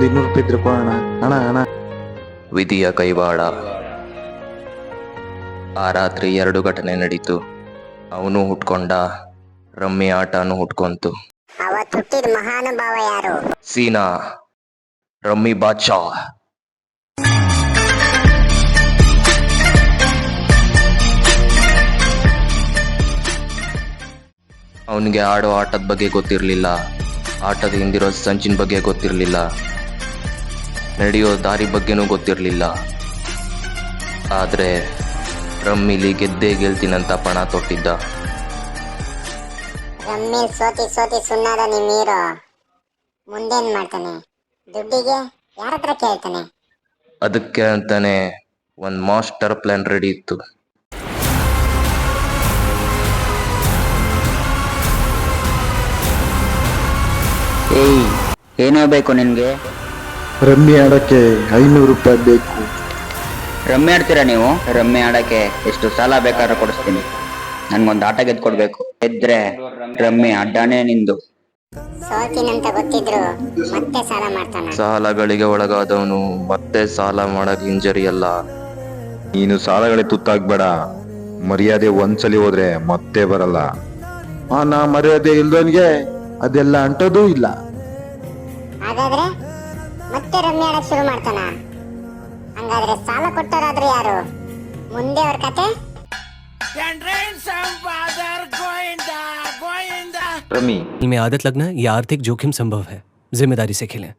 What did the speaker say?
ಒಂದು 200 ರೂಪಾಯಿ ಇದ್ರೆ ಕೊಡೋಣ. ಅಣ್ಣ ಅಣ್ಣ. ವಿಧಿಯ ಕೈವಾಡ. ಆ ರಾತ್ರಿ 2 ಘಟನೆ ನಡೀತು. ಅವನು ಹುಟ್ಕೊಂಡ, ರಮ್ಮಿ ಆಟನೂ ಹುಟ್ಕೊಂತು. ಅವತ್ತು ಹುಟ್ಟಿದ ಮಹಾನುಭಾವ ಯಾರು? ಸೀನಾ, ರಮ್ಮಿ ಬಾದ್ಶಾ. ಅವನಿಗೆ ಆಡೋ ಆಟದ ಬಗ್ಗೆ ಗೊತ್ತಿರಲಿಲ್ಲ, ಆಟದ ಹಿಂದಿರೋ ಸಂಚಿನ ಬಗ್ಗೆ ಗೊತ್ತಿರಲಿಲ್ಲ, ನಡೆಯೋ ದಾರಿ ಬಗ್ಗೆನೂ ಗೊತ್ತಿರಲಿಲ್ಲ. ಆದರೆ ರಮ್ಮಿಲಿ ಗೆದ್ದೇ ಗೆಲ್ತೀನಂತ ಪಣ ತೊಟ್ಟಿದ್ದ. ರಮ್ಮಿಲ್ ಸೋತಿ ಸೋತಿ ಸುಣ್ಣಾದ ನಿಮ್ ಹೀರೋ ಮುಂದೇನ್ ಮಾಡ್ತಾನೆ? ದುಡ್ಡಿಗೆ ಯಾರ ಹತ್ರ ಕೇಳ್ತಾನೆ? ಅದಕ್ಕೆ ಅಂತಾನೆ ಒಂದು ಮಾಸ್ಟರ್ ಪ್ಲಾನ್ ರೆಡಿ ಇತ್ತು. ಏಯ್, ಏನೋ ಬೇಕು ನಿನ್ಗೆ? ರಮ್ಮಿ ಆಡಕ್ಕೆ 500 ರೂಪಾಯಿ ಬೇಕು. ರಮ್ಮಿ ಆಡ್ತೀರಾ ನೀವು? ರಮ್ಮಿ ಆಡಕ್ಕೆ ಎಷ್ಟು ಸಾಲ ಬೇಕಾದ್ರೂ ಕೊಡಿಸ್ತೀನಿ. ನನ್ಗೊಂದು ಆಟ ಗೆದ್ಕೊಡ್ಬೇಕು. ಗೆದ್ರೆ ರಮ್ಮಿ ಅಡ್ಡಾನೇ ನಿಂದು. ಸೋತಿನಂತ ಗೊತ್ತಿದ್ರು ಮತ್ತೆ ಸಾಲ ಮಾಡ್ತಾನ. ಸಾಲಗಳಿಗೆ ಒಳಗಾದವನು ಮತ್ತೆ ಸಾಲ ಮಾಡಕ್ ಹಿಂಜರಿ ಅಲ್ಲ. ನೀನು ಸಾಲಗಳೇ ತುತ್ತಾಗ್ಬೇಡ. ಮರ್ಯಾದೆ ಒಂದ್ಸಲಿ ಹೋದ್ರೆ ಮತ್ತೆ ಬರಲ್ಲ. ನಾ ಮರ್ಯಾದೆ ಇಲ್ದವನ್ಗೆ ಅದೆಲ್ಲ ಅಂಟೋದೂ ಇಲ್ಲ. ಹಾಗಾದ್ರೆ ಮತ್ತೆ ರಮ್ಮಿ ಆಡಕ್ ಶುರು ಮಾಡ್ತಾನ. ಹಂಗಾದ್ರೆ ಸಾಲ ಕೊಟ್ಟವರಾದ್ರೆ ಯಾರು? ಮುಂದೆ ಅವ್ರ ಕತೆ. ರಮ್ಮಿ, में आदत लगना ये आर्थिक जोखिम संभव है. जिम्मेदारी से खेलें.